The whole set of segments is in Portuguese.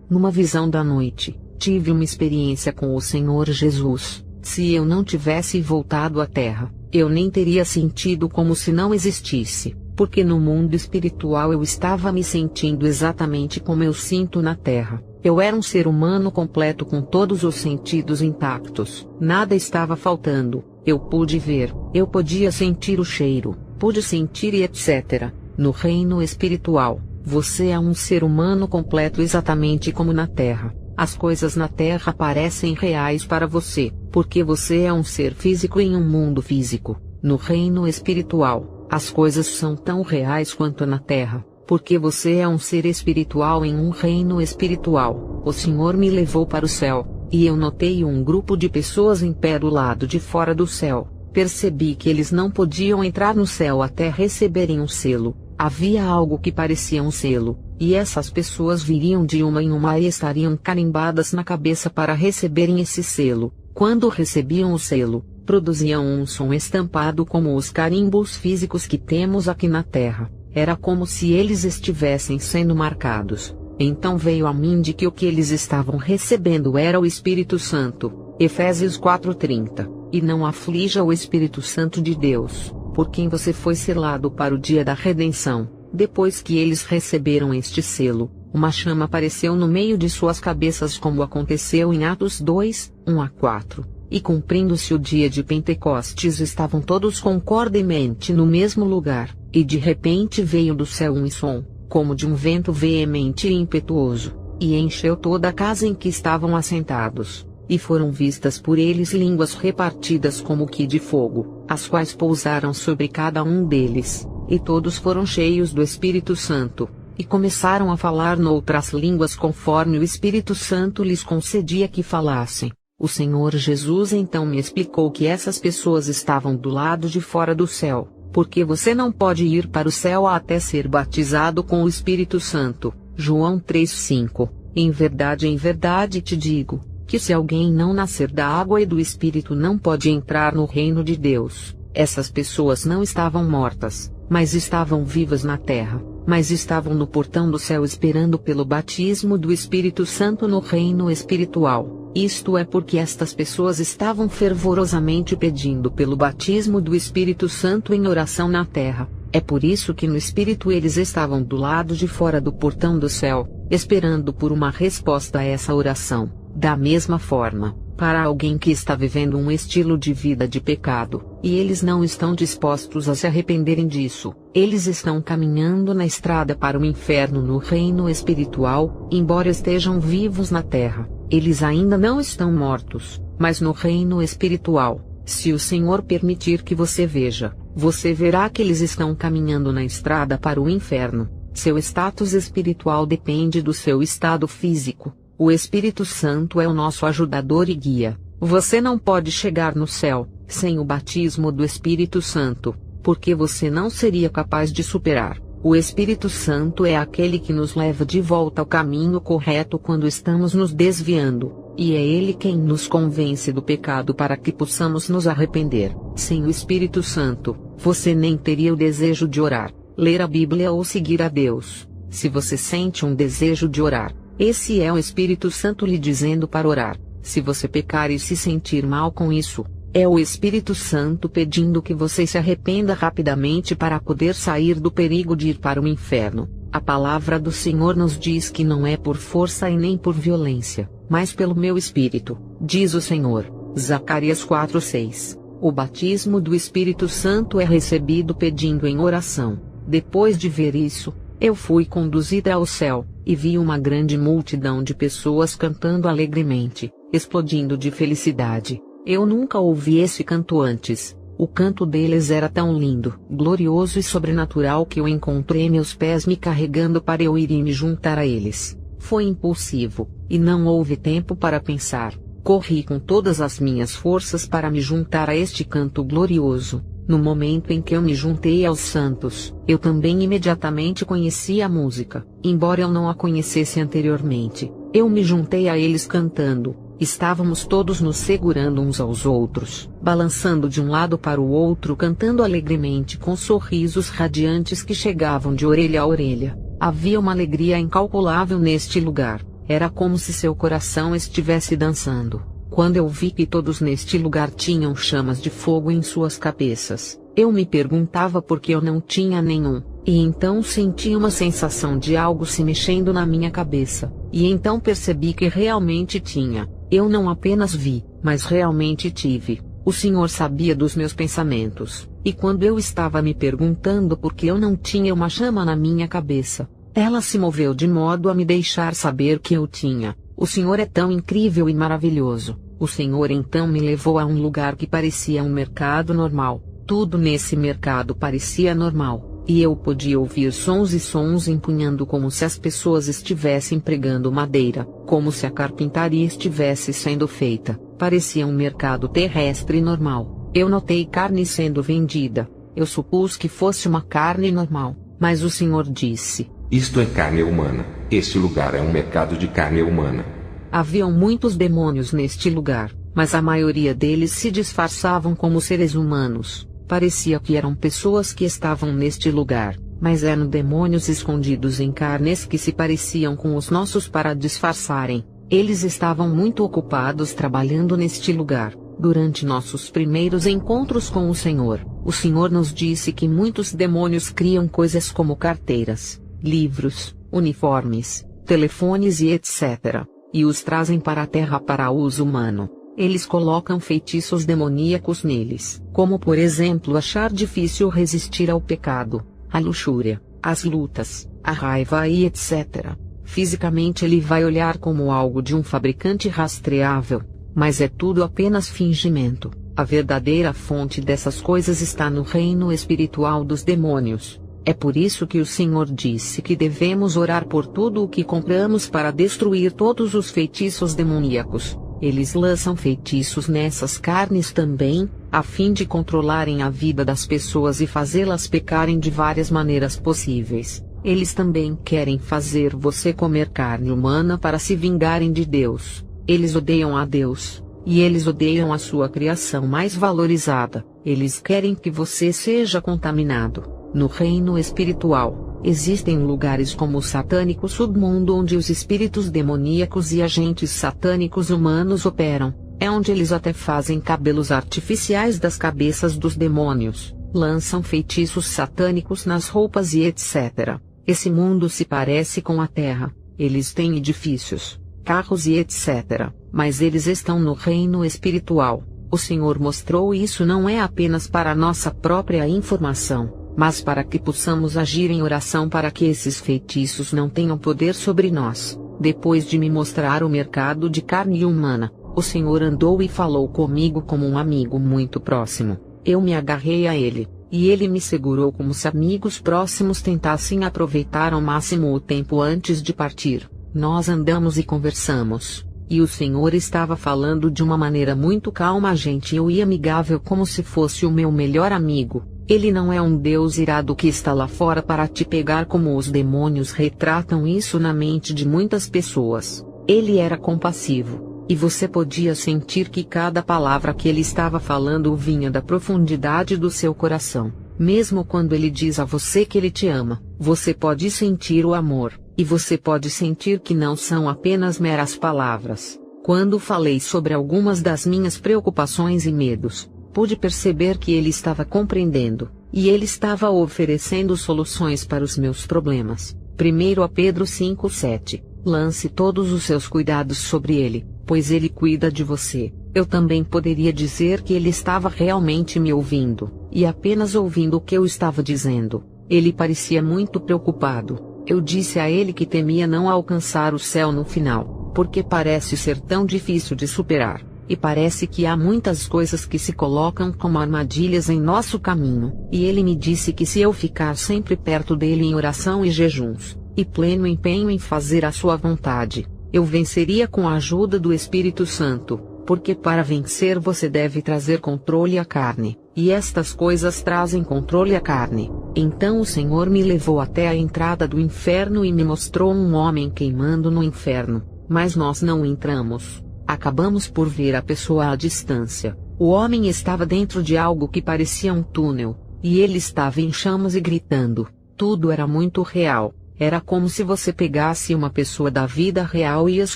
numa visão da noite, tive uma experiência com o Senhor Jesus. Se eu não tivesse voltado à Terra, eu nem teria sentido como se não existisse, porque no mundo espiritual eu estava me sentindo exatamente como eu sinto na Terra. Eu era um ser humano completo com todos os sentidos intactos. Nada estava faltando. Eu pude ver, eu podia sentir o cheiro, pude sentir e etc. No reino espiritual, você é um ser humano completo exatamente como na Terra. As coisas na Terra parecem reais para você, porque você é um ser físico em um mundo físico. No reino espiritual, as coisas são tão reais quanto na Terra, porque você é um ser espiritual em um reino espiritual. O Senhor me levou para o céu, e eu notei um grupo de pessoas em pé do lado de fora do céu. Percebi que eles não podiam entrar no céu até receberem um selo. Havia algo que parecia um selo, e essas pessoas viriam de uma em uma e estariam carimbadas na cabeça para receberem esse selo. Quando recebiam o selo, produziam um som estampado como os carimbos físicos que temos aqui na Terra. Era como se eles estivessem sendo marcados. Então veio a mim de que o que eles estavam recebendo era o Espírito Santo. Efésios 4:30. E não aflija o Espírito Santo de Deus, por quem você foi selado para o dia da redenção. Depois que eles receberam este selo, uma chama apareceu no meio de suas cabeças, como aconteceu em Atos 2:1-4. E cumprindo-se o dia de Pentecostes, estavam todos concordemente no mesmo lugar, e de repente veio do céu um som, como de um vento veemente e impetuoso, e encheu toda a casa em que estavam assentados. E foram vistas por eles línguas repartidas como que de fogo, as quais pousaram sobre cada um deles, e todos foram cheios do Espírito Santo, e começaram a falar noutras línguas conforme o Espírito Santo lhes concedia que falassem. O Senhor Jesus então me explicou que essas pessoas estavam do lado de fora do céu, porque você não pode ir para o céu até ser batizado com o Espírito Santo. João 3:5. Em verdade te digo, que se alguém não nascer da água e do Espírito não pode entrar no reino de Deus. Essas pessoas não estavam mortas, mas estavam vivas na terra, mas estavam no portão do céu esperando pelo batismo do Espírito Santo no reino espiritual. Isto é porque estas pessoas estavam fervorosamente pedindo pelo batismo do Espírito Santo em oração na terra. É por isso que no Espírito eles estavam do lado de fora do portão do céu, esperando por uma resposta a essa oração. Da mesma forma, para alguém que está vivendo um estilo de vida de pecado, e eles não estão dispostos a se arrependerem disso, eles estão caminhando na estrada para o inferno no reino espiritual, embora estejam vivos na terra. Eles ainda não estão mortos, mas no reino espiritual, se o Senhor permitir que você veja, você verá que eles estão caminhando na estrada para o inferno. Seu status espiritual depende do seu estado físico. O Espírito Santo é o nosso ajudador e guia. Você não pode chegar no céu sem o batismo do Espírito Santo, porque você não seria capaz de superar. O Espírito Santo é aquele que nos leva de volta ao caminho correto quando estamos nos desviando, e é Ele quem nos convence do pecado para que possamos nos arrepender. Sem o Espírito Santo, você nem teria o desejo de orar, ler a Bíblia ou seguir a Deus. Se você sente um desejo de orar, esse é o Espírito Santo lhe dizendo para orar. Se você pecar e se sentir mal com isso, é o Espírito Santo pedindo que você se arrependa rapidamente para poder sair do perigo de ir para o inferno. A palavra do Senhor nos diz que não é por força e nem por violência, mas pelo meu Espírito, diz o Senhor. Zacarias 4:6. O batismo do Espírito Santo é recebido pedindo em oração. Depois de ver isso, eu fui conduzida ao céu, e vi uma grande multidão de pessoas cantando alegremente, explodindo de felicidade. Eu nunca ouvi esse canto antes. O canto deles era tão lindo, glorioso e sobrenatural que eu encontrei meus pés me carregando para eu ir e me juntar a eles. Foi impulsivo, e não houve tempo para pensar. Corri com todas as minhas forças para me juntar a este canto glorioso. No momento em que eu me juntei aos santos, eu também imediatamente conheci a música, embora eu não a conhecesse anteriormente. Eu me juntei a eles cantando. Estávamos todos nos segurando uns aos outros, balançando de um lado para o outro, cantando alegremente com sorrisos radiantes que chegavam de orelha a orelha. Havia uma alegria incalculável neste lugar. Era como se seu coração estivesse dançando. Quando eu vi que todos neste lugar tinham chamas de fogo em suas cabeças, eu me perguntava por que eu não tinha nenhum, e então senti uma sensação de algo se mexendo na minha cabeça, e então percebi que realmente tinha. Eu não apenas vi, mas realmente tive. O Senhor sabia dos meus pensamentos, e quando eu estava me perguntando por que eu não tinha uma chama na minha cabeça, ela se moveu de modo a me deixar saber que eu tinha. O Senhor é tão incrível e maravilhoso. O Senhor então me levou a um lugar que parecia um mercado normal. Tudo nesse mercado parecia normal, e eu podia ouvir sons e sons empunhando como se as pessoas estivessem pregando madeira, como se a carpintaria estivesse sendo feita. Parecia um mercado terrestre normal. Eu notei carne sendo vendida. Eu supus que fosse uma carne normal, mas o Senhor disse: isto é carne humana. Este lugar é um mercado de carne humana. Haviam muitos demônios neste lugar, mas a maioria deles se disfarçavam como seres humanos. Parecia que eram pessoas que estavam neste lugar, mas eram demônios escondidos em carnes que se pareciam com os nossos para disfarçarem. Eles estavam muito ocupados trabalhando neste lugar. Durante nossos primeiros encontros com o Senhor nos disse que muitos demônios criam coisas como carteiras, livros, uniformes, telefones e etc. e os trazem para a terra para uso humano. Eles colocam feitiços demoníacos neles, como por exemplo achar difícil resistir ao pecado, à luxúria, às lutas, à raiva e etc. Fisicamente ele vai olhar como algo de um fabricante rastreável, mas é tudo apenas fingimento. A verdadeira fonte dessas coisas está no reino espiritual dos demônios. É por isso que o Senhor disse que devemos orar por tudo o que compramos para destruir todos os feitiços demoníacos. Eles lançam feitiços nessas carnes também, a fim de controlarem a vida das pessoas e fazê-las pecarem de várias maneiras possíveis. Eles também querem fazer você comer carne humana para se vingarem de Deus. Eles odeiam a Deus, e eles odeiam a sua criação mais valorizada. Eles querem que você seja contaminado. No reino espiritual, existem lugares como o satânico submundo onde os espíritos demoníacos e agentes satânicos humanos operam. É onde eles até fazem cabelos artificiais das cabeças dos demônios, lançam feitiços satânicos nas roupas e etc. Esse mundo se parece com a Terra. Eles têm edifícios, carros e etc. Mas eles estão no reino espiritual. O Senhor mostrou isso não é apenas para nossa própria informação, mas para que possamos agir em oração para que esses feitiços não tenham poder sobre nós. Depois de me mostrar o mercado de carne humana, o Senhor andou e falou comigo como um amigo muito próximo. Eu me agarrei a ele, e ele me segurou como se amigos próximos tentassem aproveitar ao máximo o tempo antes de partir. Nós andamos e conversamos, e o Senhor estava falando de uma maneira muito calma, gentil e amigável, como se fosse o meu melhor amigo. Ele não é um Deus irado que está lá fora para te pegar como os demônios retratam isso na mente de muitas pessoas. Ele era compassivo, e você podia sentir que cada palavra que ele estava falando vinha da profundidade do seu coração. Mesmo quando ele diz a você que ele te ama, você pode sentir o amor, e você pode sentir que não são apenas meras palavras. Quando falei sobre algumas das minhas preocupações e medos, pude perceber que ele estava compreendendo, e ele estava oferecendo soluções para os meus problemas. 1 Pedro 5:7. Lance todos os seus cuidados sobre ele, pois ele cuida de você. Eu também poderia dizer que ele estava realmente me ouvindo, e apenas ouvindo o que eu estava dizendo. Ele parecia muito preocupado. Eu disse a ele que temia não alcançar o céu no final, porque parece ser tão difícil de superar. E parece que há muitas coisas que se colocam como armadilhas em nosso caminho. E ele me disse que se eu ficar sempre perto dele em oração e jejuns, e pleno empenho em fazer a sua vontade, eu venceria com a ajuda do Espírito Santo, porque para vencer você deve trazer controle à carne, e estas coisas trazem controle à carne. Então o Senhor me levou até a entrada do inferno e me mostrou um homem queimando no inferno, mas nós não entramos. Acabamos por ver a pessoa à distância. O homem estava dentro de algo que parecia um túnel, e ele estava em chamas e gritando. Tudo era muito real. Era como se você pegasse uma pessoa da vida real e as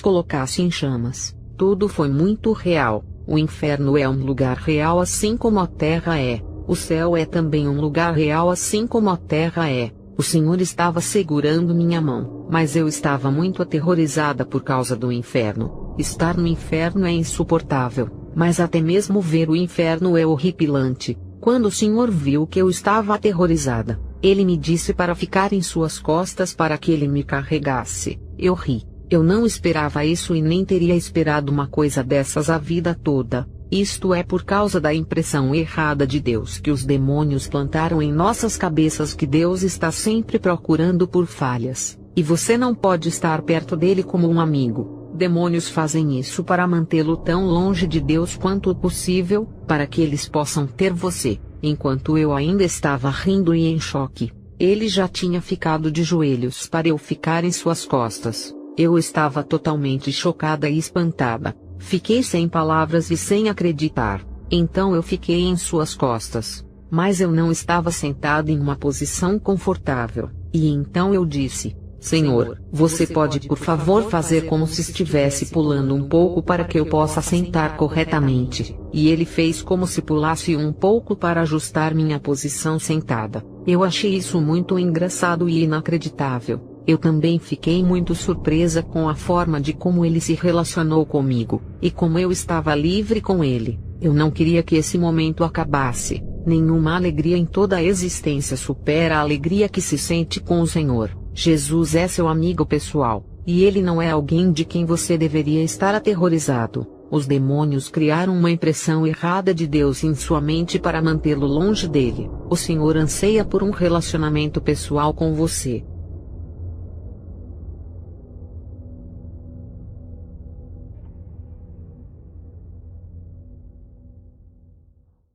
colocasse em chamas. Tudo foi muito real. O inferno é um lugar real assim como a terra é. O céu é também um lugar real assim como a terra é. O Senhor estava segurando minha mão, mas eu estava muito aterrorizada por causa do inferno. Estar no inferno é insuportável, mas até mesmo ver o inferno é horripilante. Quando o Senhor viu que eu estava aterrorizada, Ele me disse para ficar em suas costas para que Ele me carregasse. Eu ri. Eu não esperava isso e nem teria esperado uma coisa dessas a vida toda. Isto é por causa da impressão errada de Deus que os demônios plantaram em nossas cabeças que Deus está sempre procurando por falhas, e você não pode estar perto dele como um amigo. Demônios fazem isso para mantê-lo tão longe de Deus quanto possível, para que eles possam ter você. Enquanto eu ainda estava rindo e em choque, ele já tinha ficado de joelhos para eu ficar em suas costas. Eu estava totalmente chocada e espantada. Fiquei sem palavras e sem acreditar. Então eu fiquei em suas costas. Mas eu não estava sentada em uma posição confortável. E então eu disse: Senhor, você pode por favor fazer como se estivesse pulando um pouco para que eu possa sentar corretamente? E ele fez como se pulasse um pouco para ajustar minha posição sentada. Eu achei isso muito engraçado e inacreditável. Eu também fiquei muito surpresa com a forma de como ele se relacionou comigo, e como eu estava livre com ele. Eu não queria que esse momento acabasse. Nenhuma alegria em toda a existência supera a alegria que se sente com o Senhor. Jesus é seu amigo pessoal, e ele não é alguém de quem você deveria estar aterrorizado. Os demônios criaram uma impressão errada de Deus em sua mente para mantê-lo longe dele. O Senhor anseia por um relacionamento pessoal com você.